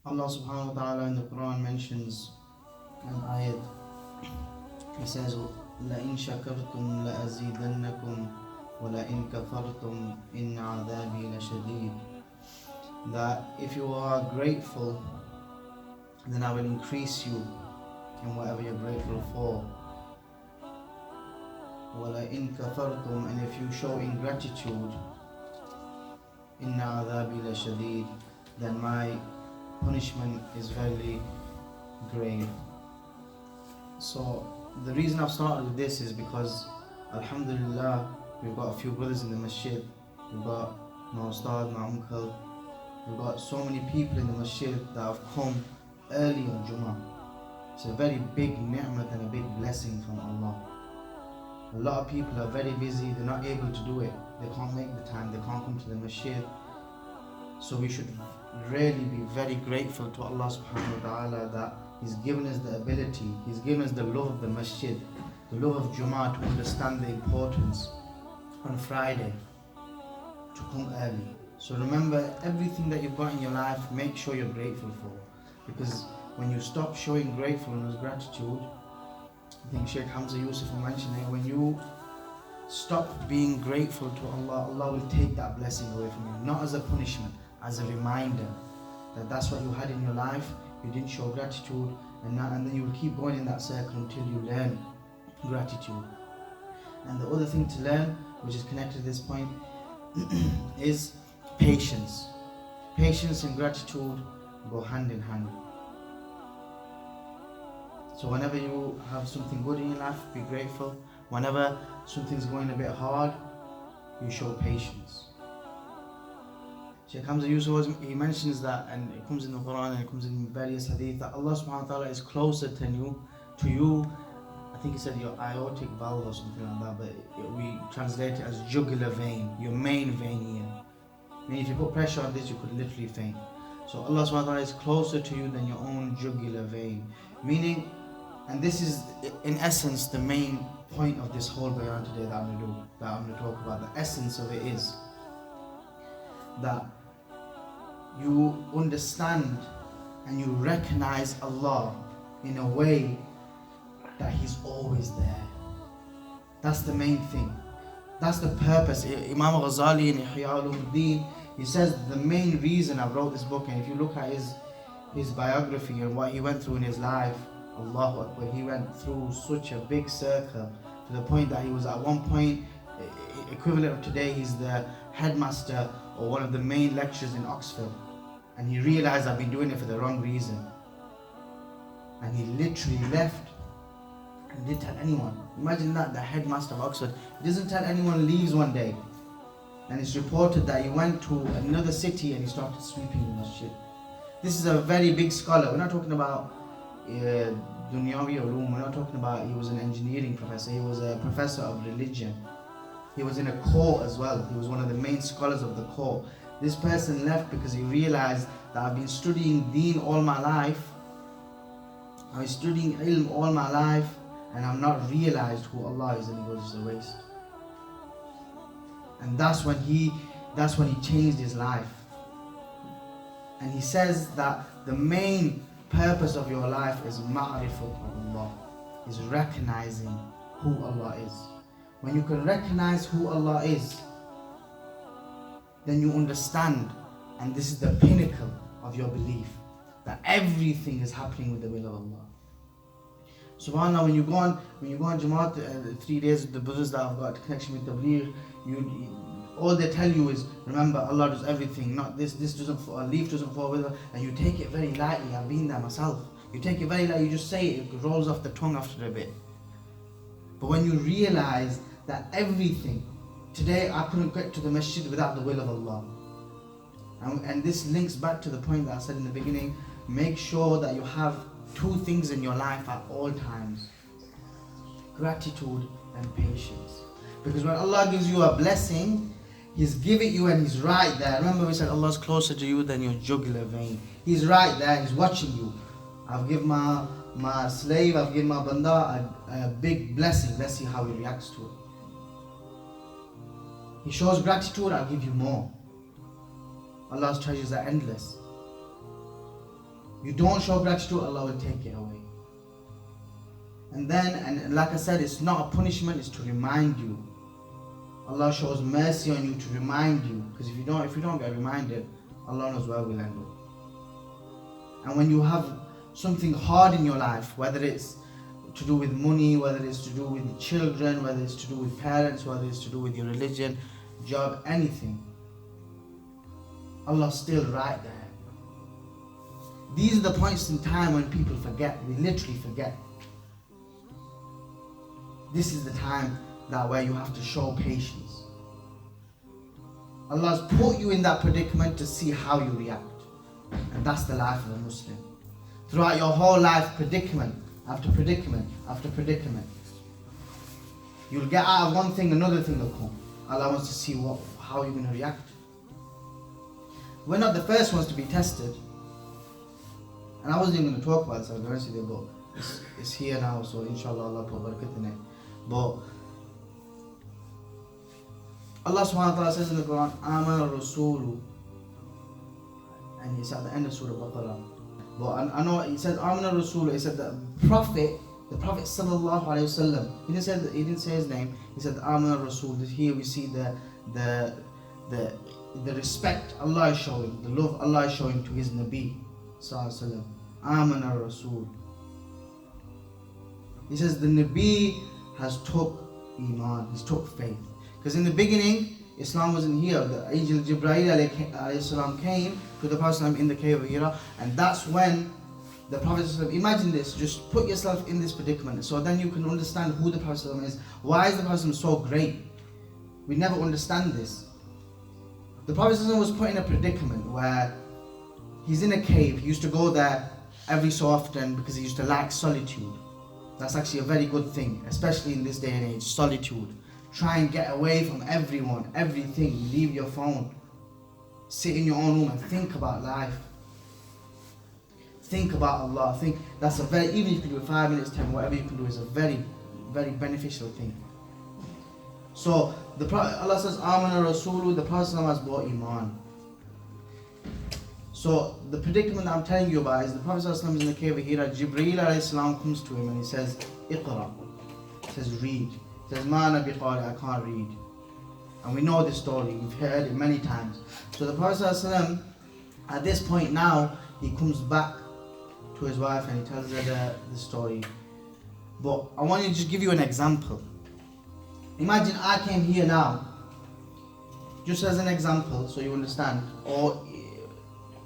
Allah subhanahu wa ta'ala in the Quran mentions an ayat. He says, لَإِن شَكَرْتُمْ لَأَزِيدَنَّكُمْ وَلَإِن كَفَرْتُمْ إِنَّ عَذَابِي لَشَدِيدٌ. That if you are grateful, then I will increase you in whatever you're grateful for. وَلَإِن كَفَرْتُمْ, and if you show ingratitude, إِنَّ عَذَابِي لَشَدِيدٌ, then my punishment is very grave. So the reason I've started with this is because Alhamdulillah, we've got a few brothers in the masjid, we've got my ustad, my uncle, we've got so many people in the masjid that have come early on Jummah. It's a very big ni'mat and a big blessing from Allah. A lot of people are very busy, they're not able to do it, they can't make the time, they can't come to the masjid. So we should really be very grateful to Allah subhanahu wa ta'ala that He's given us the ability, He's given us the love of the masjid, the love of Jummah, to understand the importance on Friday, to come early. So remember, everything that you've got in your life, make sure you're grateful for. Because when you stop showing gratefulness, gratitude, I think Sheikh Hamza Yusuf mentioned it, when you stop being grateful to Allah, Allah will take that blessing away from you. Not as a punishment, as a reminder that that's what you had in your life, you didn't show gratitude, and then you will keep going in that circle until you learn gratitude. And the other thing to learn, which is connected to this point, is patience. Patience and gratitude go hand in hand. So whenever you have something good in your life, be grateful. Whenever something's going a bit hard, you show patience. Sheikh Hamza Yusuf, he mentions that, and it comes in the Quran and it comes in various hadith, that Allah subhanahu wa ta'ala is closer to you. I think he said your aortic valve or something like that, but we translate it as jugular vein, your main vein here. I mean, if you put pressure on this, you could literally faint. So Allah subhanahu wa ta'ala is closer to you than your own jugular vein. Meaning, and this is in essence the main point of this whole bayan today that I'm going to talk about. The essence of it is that you understand and you recognize Allah in a way that He's always there. That's the main thing. That's the purpose. Imam Ghazali in Ihya Ulumuddin, he says the main reason I wrote this book, and if you look at his biography and what he went through in his life, Allahu Akbar, he went through such a big circle to the point that he was at one point, equivalent of today, he's the headmaster or one of the main lecturers in Oxford, and he realized I've been doing it for the wrong reason, and he literally left and didn't tell anyone. Imagine that, the headmaster of Oxford, he doesn't tell anyone, leaves one day, and it's reported that he went to another city and he started sweeping the masjid. This is a very big scholar. We're not talking about Dunyawi Ulum, we're not talking about he was an engineering professor, he was a professor of religion. He was in a court as well. He was one of the main scholars of the court. This person left because he realized that I've been studying deen all my life. I've been studying ilm all my life, and I've not realized who Allah is, and he goes, it's a waste. And that's when he changed his life. And he says that the main purpose of your life is ma'rifat of Allah, is recognizing who Allah is. When you can recognize who Allah is, then you understand, and this is the pinnacle of your belief, that everything is happening with the will of Allah. SubhanAllah, when you go on Jamaat, 3 days, the brothers that have got connection with Tabligh, all they tell you is, remember, Allah does everything, not this doesn't fall, a leaf doesn't fall with it, and you take it very lightly. I've been there myself. You take it very lightly, you just say it rolls off the tongue after a bit. But when you realize that everything, today I couldn't get to the masjid without the will of Allah. And this links back to the point that I said in the beginning, make sure that you have 2 things in your life at all times: gratitude and patience. Because when Allah gives you a blessing, He's giving you and He's right there. Remember we said Allah's closer to you than your jugular vein. He's right there, He's watching you. I've given my slave, I've given my banda a big blessing. Let's see how he reacts to it. He shows gratitude, I'll give you more. Allah's treasures are endless. You don't show gratitude, Allah will take it away. And then, and like I said, it's not a punishment, it's to remind you. Allah shows mercy on you to remind you, because if you don't get reminded, Allah knows where we'll end up. And when you have something hard in your life, whether it's to do with money, whether it's to do with children, whether it's to do with parents, whether it's to do with your religion, job, anything, Allah's still right there. These are the points in time when people forget. We literally forget. This is the time that where you have to show patience. Allah's put you in that predicament to see how you react. And that's the life of a Muslim. Throughout your whole life, predicament after predicament after predicament. You'll get out of one thing, another thing will come. Allah wants to see how you're going to react. We're not the first ones to be tested. And I wasn't even going to talk about this, I'll be honest with you, but it's here now, so inshallah Allah put barakat in it. But Allah subhanahu wa ta'ala says in the Quran, Amana Rasulu, and it's at the end of Surah Baqarah. But I know he said Amana Rasulu, he said the Prophet sallallahu alayhi wasallam, he didn't say his name, he said Amana Rasul. Here we see the respect Allah is showing, the love Allah is showing to his Nabi sallallahu alayhi wasallam. Amana Rasul. He says the Nabi has took Iman, he's took faith. Because in the beginning, Islam wasn't here. The angel Jibreel alayhi salam came to the Prophet in the cave of Hira, and that's when the Prophet, imagine this, just put yourself in this predicament, so then you can understand who the Prophet is. Why is the Prophet so great? We never understand this. The Prophet was put in a predicament where he's in a cave. He used to go there every so often because he used to like solitude. That's actually a very good thing, especially in this day and age, solitude. Try and get away from everyone, everything. Leave your phone. Sit in your own room and think about life. Think about Allah. Think that's a very, even if you can do it 5 minutes, 10, whatever you can do is a very, very beneficial thing. So the Prophet, Allah says, Amana Rasulu, the Prophet has brought Iman. So the predicament I'm telling you about is the Prophet is in the cave of Hira. Jibreel alayhi salam comes to him and he says, Iqra. He says, read. He says, Ma ana biqari, I can't read. And we know this story, we've heard it many times. So the Prophet ﷺ, at this point now, he comes back to his wife and he tells her the story. But I want to just give you an example. Imagine I came here now, just as an example so you understand, or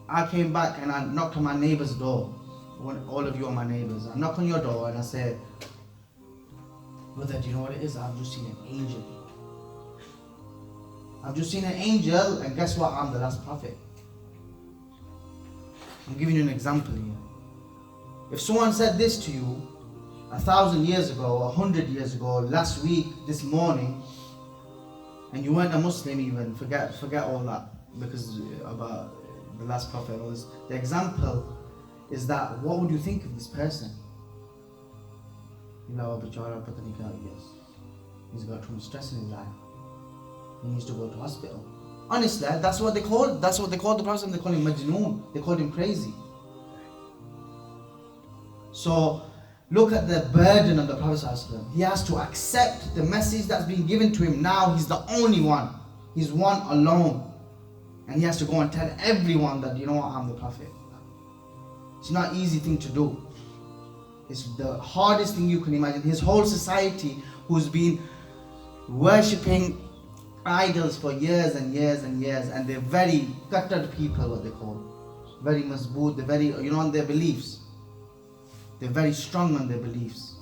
I came back and I knocked on my neighbor's door. All of you are my neighbors. I knock on your door and I say, brother, do you know what it is? I've just seen an angel. I've just seen an angel, and guess what? I'm the last prophet. I'm giving you an example here. If someone said this to you 1,000 years ago, 100 years ago, last week, this morning, and you weren't a Muslim even, forget all that, because about the last prophet was, the example is that what would you think of this person? Yes. He's got too much stress in his life. He needs to go to hospital. Honestly, that's what they call the Prophet. They call him Majnoon. They call him crazy. So look at the burden of the Prophet. He has to accept the message that's been given to him. Now he's the only one. He's one alone. And he has to go and tell everyone that, you know what, I'm the Prophet. It's not an easy thing to do. It's the hardest thing you can imagine. His whole society, who's been worshipping idols for years and years and years, and they're very gutted people, what they call, very mazboot, they're very, on their beliefs. They're very strong on their beliefs.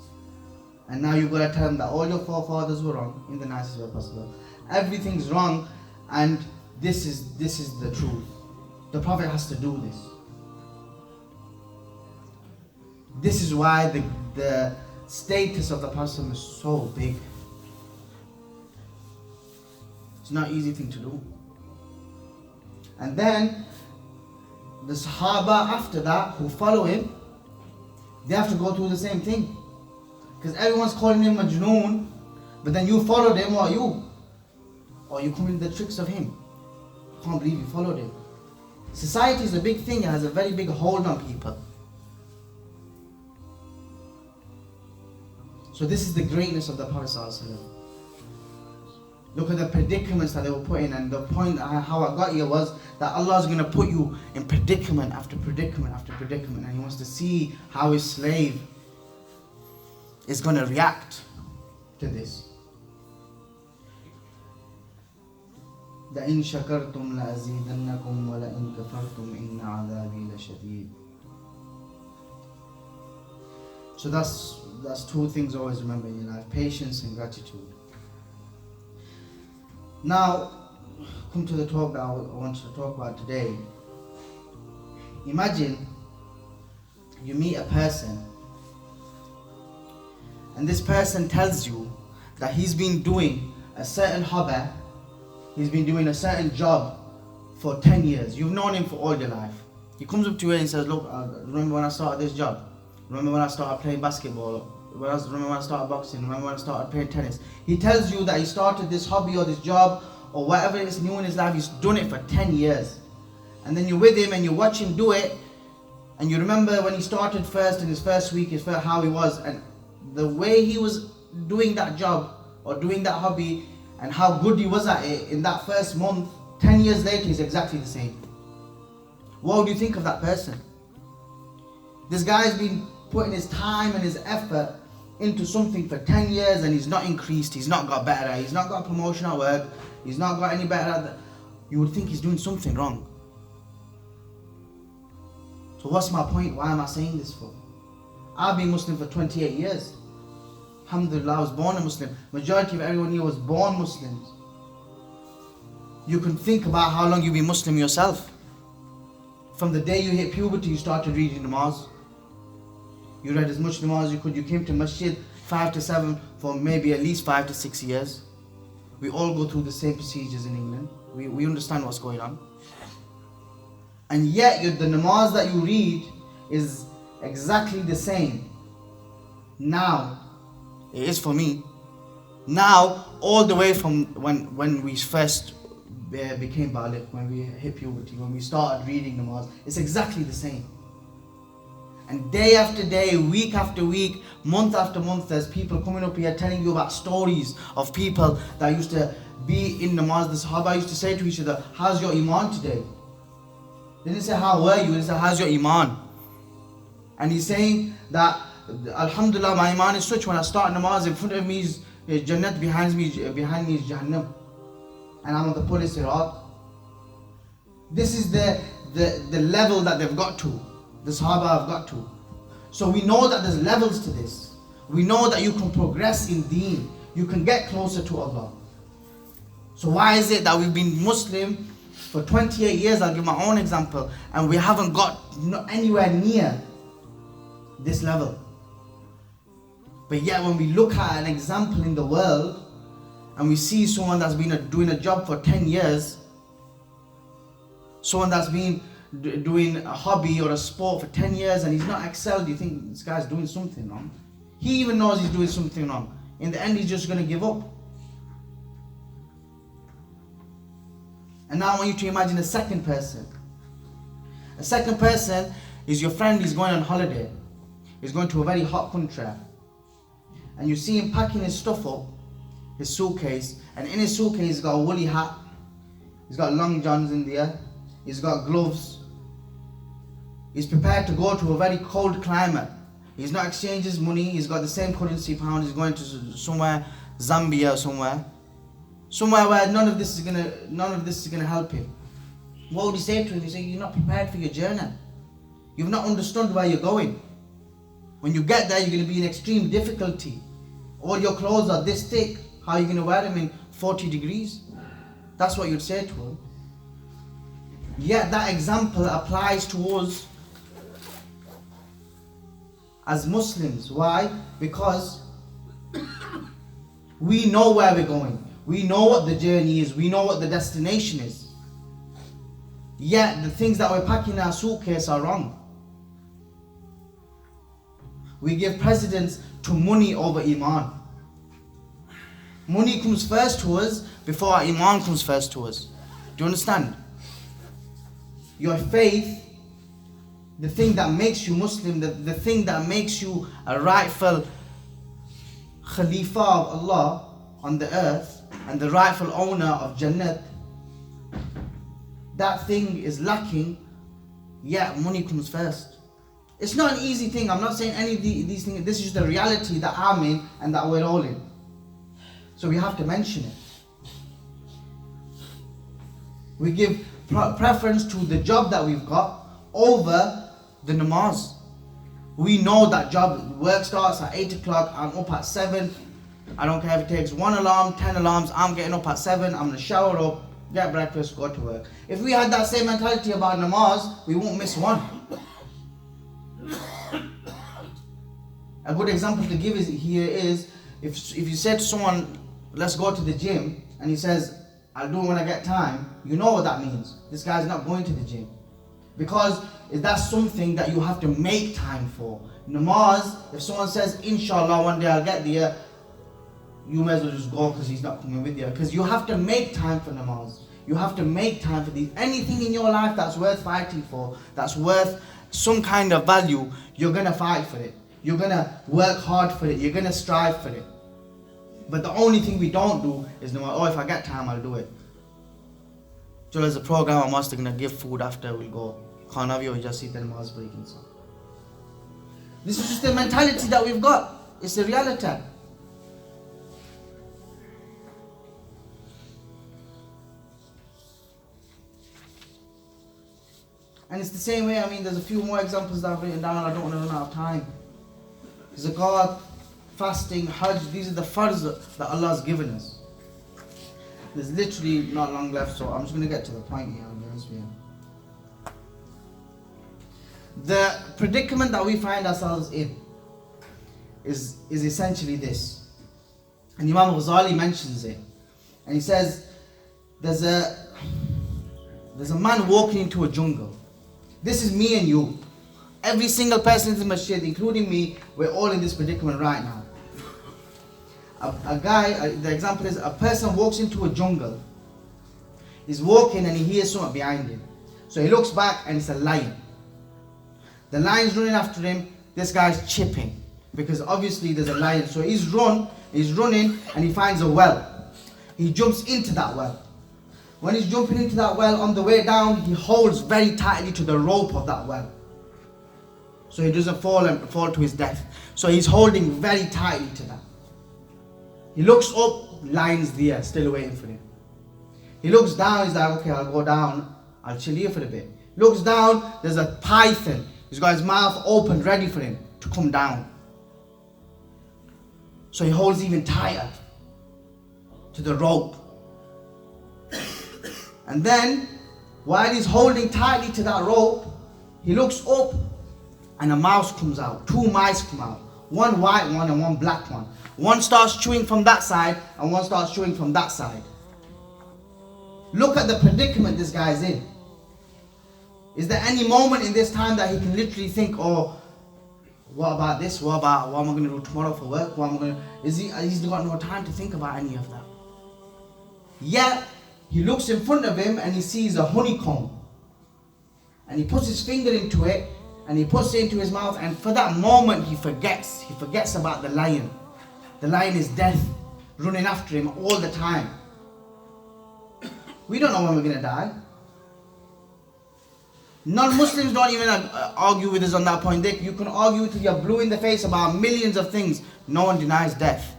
And now you've got to tell them that all your forefathers were wrong in the nicest way possible. Everything's wrong, and this is the truth. The Prophet has to do this. This is why the status of the Prophet is so big. It's not an easy thing to do. And then the Sahaba after that who follow him, they have to go through the same thing. Because everyone's calling him Majnoon, but then you followed him, or you committed the tricks of him. Can't believe you followed him. Society is a big thing, it has a very big hold on people. So this is the greatness of the Prophet ﷺ. Look at the predicaments that they were put in, and the point how I got here was that Allah is going to put you in predicament after predicament after predicament, and He wants to see how His slave is going to react to this. لَإِن شَكَرْتُمْ لَأَزِيدَنَّكُمْ وَلَإِن كَفَرْتُمْ إِنَّ عَذَابِي لَشَدِيدٌ. So that's two things always remember in your life: patience and gratitude. Now, come to the talk that I want to talk about today. Imagine you meet a person, and this person tells you that he's been doing a certain hobby, he's been doing a certain job for 10 years. You've known him for all your life. He comes up to you and says, look, remember when I started this job? Remember when I started playing basketball? Remember when I started boxing? Remember when I started playing tennis? He tells you that he started this hobby or this job or whatever is new in his life, he's done it for 10 years. And then you're with him and you watch him do it, and you remember when he started first in his first week, how he was, and the way he was doing that job or doing that hobby and how good he was at it in that first month, 10 years later he's exactly the same. What would you think of that person? This guy's been putting his time and his effort into something for 10 years and he's not increased, he's not got better, he's not got promotion at work, he's not got any better at that. You would think he's doing something wrong. So what's my point? Why am I saying this for? I've been Muslim for 28 years. Alhamdulillah, I was born a Muslim. Majority of everyone here was born Muslims. You can think about how long you've been Muslim yourself. From the day you hit puberty, you started reading namaz. You read as much namaz as you could. You came to masjid 5 to 7 for maybe at least 5 to 6 years. We all go through the same procedures in England. We understand what's going on. And yet the namaz that you read is exactly the same. Now, it is for me. Now, all the way from when we first became baligh, when we hit puberty, when we started reading namaz, it's exactly the same. And day after day, week after week, month after month, there's people coming up here telling you about stories of people that used to be in namaz. The Sahaba used to say to each other, how's your iman today? They didn't say how were you, they said how's your iman? And he's saying that Alhamdulillah, my iman is such, when I start namaz, in front of me is Jannat, behind me is Jahannam, and I'm on the Pul Sirat. This is the level that they've got to, the Sahaba have got to. So we know that there's levels to this. We know that you can progress in deen, you can get closer to Allah. So why is it that we've been Muslim for 28 years, I'll give my own example, and we haven't got anywhere near this level? But yet when we look at an example in the world and we see someone that's been doing a job for 10 years, someone that's been doing a hobby or a sport for 10 years and he's not excelled, you think this guy's doing something wrong. He even knows he's doing something wrong. In the end, he's just going to give up. And now I want you to imagine a second person. A second person is your friend. He's going on holiday. He's going to a very hot country. And you see him packing his stuff up, his suitcase, and in his suitcase he's got a woolly hat, he's got long johns in there, he's got gloves. He's prepared to go to a very cold climate. He's not exchanged his money, he's got the same currency, pound. He's going to somewhere, Zambia or somewhere where none of this is gonna help him. What would he say to him? He say, you're not prepared for your journey. You've not understood where you're going. When you get there, you're going to be in extreme difficulty. All your clothes are this thick. How are you going to wear them in 40 degrees? That's what you'd say to him. Yet that example applies to us as Muslims. Why? Because we know where we're going. We know what the journey is. We know what the destination is. Yet the things that we're packing in our suitcase are wrong. We give precedence to money over iman. Money comes first to us before our iman comes first to us. Do you understand? Your faith, the thing that makes you Muslim, the thing that makes you a rightful Khalifa of Allah on the earth and the rightful owner of Jannat, that thing is lacking, yet money comes first. It's not an easy thing. I'm not saying any of these things. This is the reality that I'm in and that we're all in. So we have to mention it. We give preference to the job that we've got over the namaz. We know that job, work starts at 8 o'clock, I'm up at 7. I don't care if it takes 1 alarm, 10 alarms, I'm getting up at 7, I'm going to shower up, get breakfast, go to work. If we had that same mentality about namaz, we won't miss one. A good example to give here is, if you said to someone, let's go to the gym, and he says, I'll do it when I get time, you know what that means. This guy's not going to the gym. Because that's something that you have to make time for. Namaz, if someone says, inshallah, one day I'll get there, you may as well just go because he's not coming with you. Because you have to make time for namaz. You have to make time for these. Anything in your life that's worth fighting for, that's worth some kind of value, you're going to fight for it. You're going to work hard for it. You're going to strive for it. But the only thing we don't do is, oh, if I get time, I'll do it. So there's a program, I'm also going to give food after we'll go. Can't have you just eat the namaz breaking. So this is just the mentality that we've got. It's the reality. And it's the same way, there's a few more examples that I've written down, I don't want to run out of time. Zakat, fasting, Hajj, these are the farz that Allah has given us. There's literally not long left, so I'm just going to get to the point here, I'll be honest with you. The predicament that we find ourselves in is essentially this. And Imam Ghazali mentions it. And he says, there's a man walking into a jungle. This is me and you. Every single person in the masjid, including me, we're all in this predicament right now. The example is, a person walks into a jungle. He's walking and he hears something behind him. So he looks back and it's a lion. The lion's running after him. This guy's chipping because obviously there's a lion. So he's running and he finds a well. He jumps into that well. When he's jumping into that well, on the way down, he holds very tightly to the rope of that well, so he doesn't fall to his death. So he's holding very tightly to that. He looks up, lion's there, still waiting for him. He looks down, he's like, okay, I'll go down, I'll chill here for a bit. Looks down, there's a python. He's got his mouth open, ready for him to come down. So he holds even tighter to the rope. And then, while he's holding tightly to that rope, he looks up and a mouse comes out. 2 mice come out. One white one and one black one. One starts chewing from that side and one starts chewing from that side. Look at the predicament this guy's in. Is there any moment in this time that he can literally think, oh, what about this? What am I going to do tomorrow for work? He's got no time to think about any of that. Yet, he looks in front of him and he sees a honeycomb. And he puts his finger into it and he puts it into his mouth, and for that moment he forgets. He forgets about the lion. The lion is death, running after him all the time. We don't know when we're going to die. Non-Muslims don't even argue with us on that point. You can argue until you're blue in the face about millions of things. No one denies death.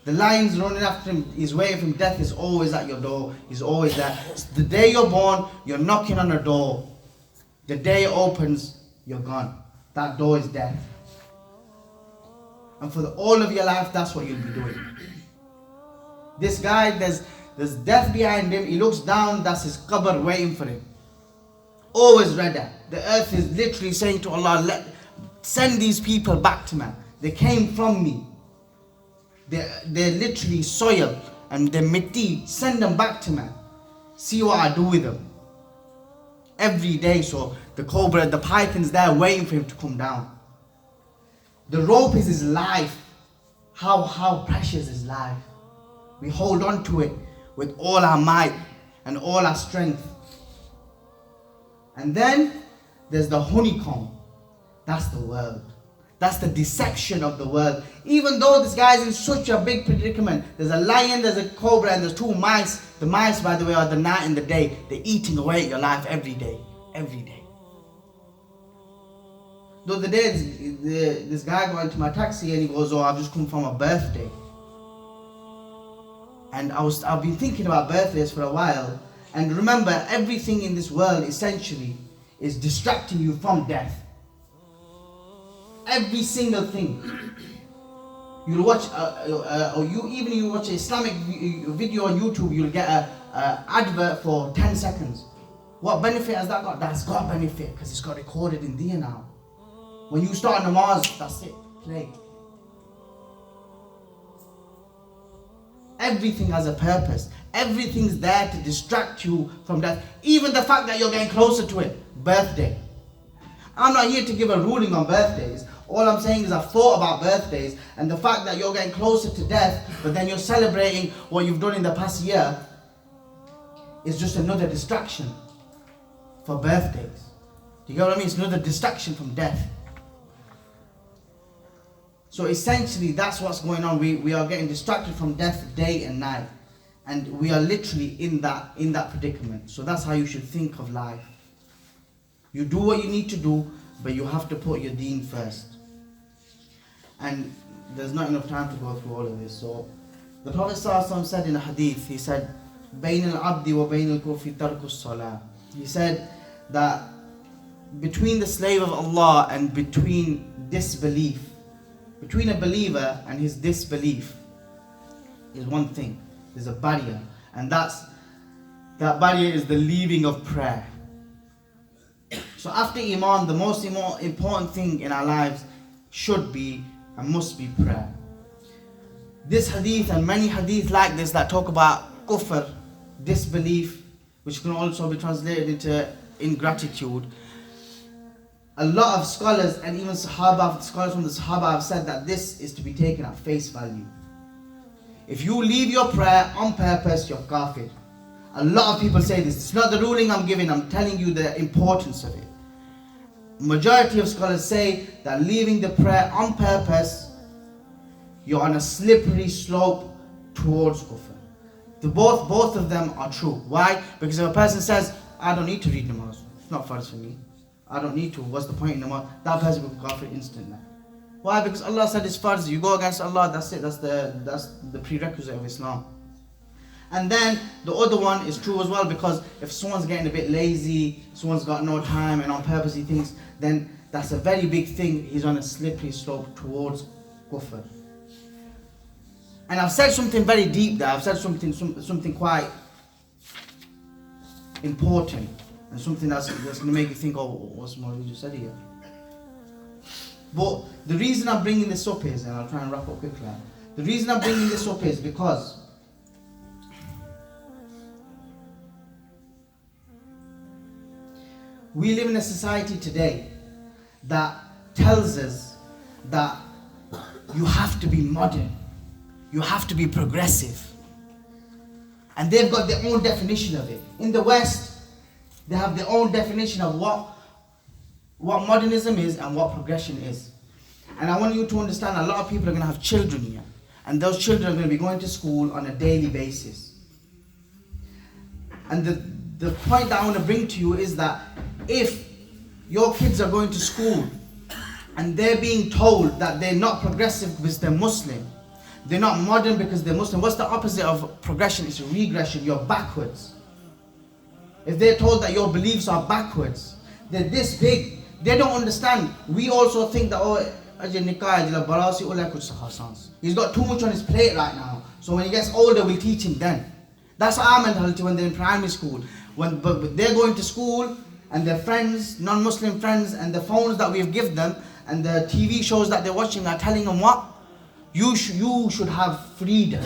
The lion's running after him, he's waiting for him. Death is always at your door. He's always there. The day you're born, you're knocking on a door. The day it opens, you're gone. That door is death. And for all of your life, that's what you'll be doing. This guy, there's death behind him. He looks down, that's his qabr waiting for him. Always ready. The earth is literally saying to Allah, send these people back to me. They came from me. They're literally soil and they're mitti. Send them back to me. See what I do with them. Every day, so the cobra, the python's there waiting for him to come down. The rope is his life. How precious is life. We hold on to it with all our might and all our strength. And then there's the honeycomb. That's the world. That's the deception of the world. Even though this guy is in such a big predicament, there's a lion, there's a cobra, and there's two mice. The mice, by the way, are the night and the day. They're eating away at your life every day. Every day. The other day, this guy got into my taxi and he goes, "Oh, I've just come from a birthday." And I've been thinking about birthdays for a while. And remember, everything in this world essentially is distracting you from death. Every single thing. You'll watch, or you watch an Islamic video on YouTube, you'll get a advert for 10 seconds. What benefit has that got? That's got benefit because it's got recorded in there now. When you start namaz, that's it. Play. Everything has a purpose. Everything's there to distract you from death. Even the fact that you're getting closer to it. Birthday. I'm not here to give a ruling on birthdays. All I'm saying is I've thought about birthdays and the fact that you're getting closer to death, but then you're celebrating what you've done in the past year is just another distraction for birthdays. Do you get what I mean? It's another distraction from death. So essentially that's what's going on. We are getting distracted from death day and night. And we are literally in that predicament. So that's how you should think of life. You do what you need to do, but you have to put your deen first. And there's not enough time to go through all of this. So the Prophet ﷺ said in a hadith, he said, بَيْنَ الْعَبْدِ وَبَيْنَ الْكُفْرِ تَرْكُ الصَّلَاةِ. He said that between the slave of Allah and between disbelief, between a believer and his disbelief is one thing. There's a barrier. And that barrier is the leaving of prayer. So after Iman, the most important thing in our lives should be and must be prayer. This hadith and many hadith like this that talk about kufr, disbelief, which can also be translated into ingratitude. A lot of scholars and even scholars from the Sahaba have said that this is to be taken at face value. If you leave your prayer on purpose, you're kafir. A lot of people say this. It's not the ruling I'm giving, I'm telling you the importance of it. Majority of scholars say that leaving the prayer on purpose, you're on a slippery slope towards kufr. Both of them are true. Why? Because if a person says, "I don't need to read namaz, it's not farz for me, I don't need to, what's the point in namaz?" That person will be kafir instantly. Why? Because Allah said it's farz. You go against Allah, that's it. That's the prerequisite of Islam. And then the other one is true as well, because if someone's getting a bit lazy, someone's got no time and on purpose he thinks, then that's a very big thing. He's on a slippery slope towards kufr. And I've said something very deep there. I've said something quite important and something that's going to make you think, "Oh, what's more you just said here?" But the reason I'm bringing this up is, and I'll try and wrap up quickly. The reason I'm bringing this up is because we live in a society today that tells us that you have to be modern, you have to be progressive. And they've got their own definition of it. In the West, they have their own definition of what modernism is and what progression is. And I want you to understand, a lot of people are going to have children here. And those children are going to be going to school on a daily basis. And the point that I want to bring to you is that if your kids are going to school and they're being told that they're not progressive because they're Muslim, they're not modern because they're Muslim, what's the opposite of progression? It's regression. You're backwards. If they're told that your beliefs are backwards, they're this big, they don't understand. We also think that, "Oh, he's got too much on his plate right now, so when he gets older we'll teach him then." That's our mentality when they're in primary school. But they're going to school and their friends, non-Muslim friends, and the phones that we've given them and the TV shows that they're watching are telling them what? You should have freedom.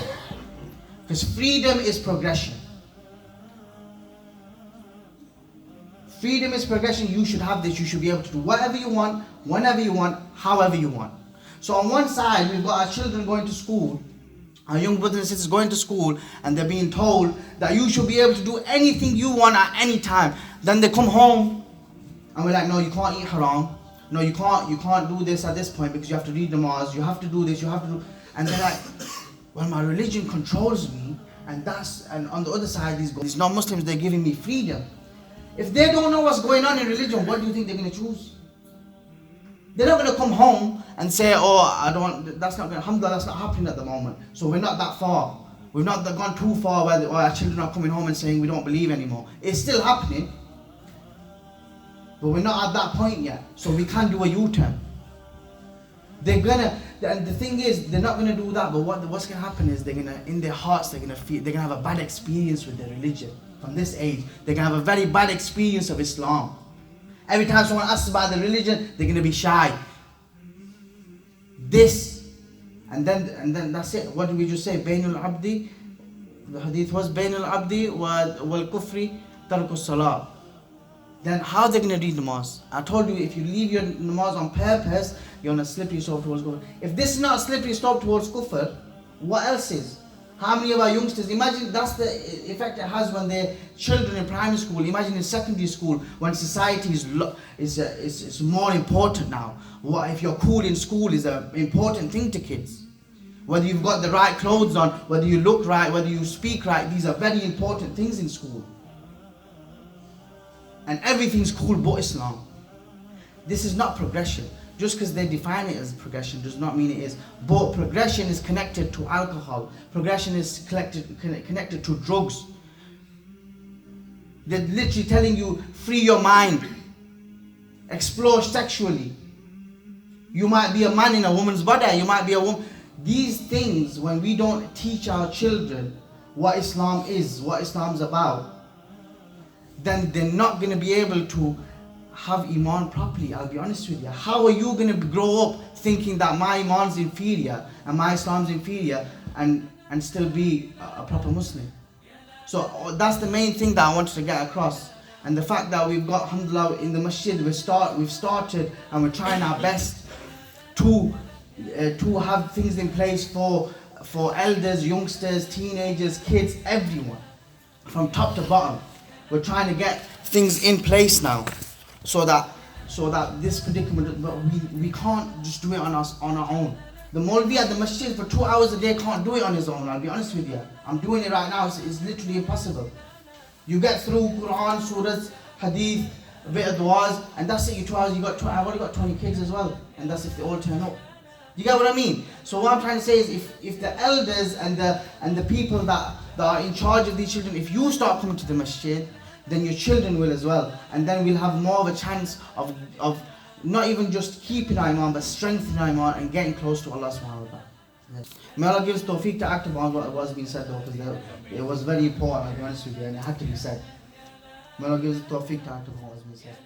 Because freedom is progression. Freedom is progression. You should have this. You should be able to do whatever you want, whenever you want, however you want. So on one side, we've got our children going to school, our young brothers and sisters going to school, and they're being told that you should be able to do anything you want at any time. Then they come home And we're like, no, you can't eat haram. No, you can't do this at this point because you have to read namaz, you have to do this, you have to do. And they're like, well, my religion controls me, and on the other side, these non-Muslims, they're giving me freedom. If they don't know what's going on in religion, what do you think they're going to choose? They're not going to come home and say, oh, that's not going to, alhamdulillah, that's not happening at the moment. So we're not that far. We've not gone too far where our children are coming home and saying we don't believe anymore. It's still happening. But we're not at that point yet. So we can't do a U-turn. And the thing is, they're not going to do that. But what's going to happen is in their hearts, they're going to have a bad experience with their religion. From this age, they're going to have a very bad experience of Islam. Every time someone asks about the religion, they're going to be shy. And then that's it. What did we just say? Bainul abdi. The hadith was Bainul abdi wal kufri tarku salah. Then how are they going to read namaz? I told you, if you leave your namaz on purpose, you're on a slippery slope towards kufr. If this is not a slippery slope towards kufr, what else is? How many of our youngsters, imagine that's the effect it has when they're children in primary school. Imagine in secondary school when society is more important now. What if you're cool in school is an important thing to kids. Whether you've got the right clothes on, whether you look right, whether you speak right, these are very important things in school. And everything's cool but Islam. This is not progression. Just because they define it as progression does not mean it is. But progression is connected to alcohol. Progression is connected to drugs. They're literally telling you, free your mind. Explore sexually. You might be a man in a woman's body. You might be a woman. These things, when we don't teach our children what Islam is, what Islam's about, then they're not going to be able to have Iman properly. I'll be honest with you. How are you going to grow up thinking that my Iman's inferior and my Islam's inferior and still be a proper Muslim? So that's the main thing that I wanted to get across. And the fact that we've got, alhamdulillah, in the masjid, we've started and we're trying our best to have things in place for elders, youngsters, teenagers, kids, everyone, from top to bottom. We're trying to get things in place now. So that this predicament, we can't just do it on our own. The Maulvi at the masjid for 2 hours a day can't do it on his own. I'll be honest with you. I'm doing it right now. It's literally impossible. You get through Quran, surahs, hadith, a bit of du'as, and that's it. You 2 hours. I've already got 20 kids as well, and that's if they all turn up. You get what I mean? So what I'm trying to say is, if the elders and the people that are in charge of these children, if you start coming to the masjid, then your children will as well, and then we'll have more of a chance of not even just keeping our Iman, but strengthening our Iman and getting close to Allah subhanahu wa ta'ala. May Allah give us tawfiq to act upon what was being said though, because it was very important, I'll be honest with you, and it had to be said. May Allah give us tawfiq to act upon what was being said.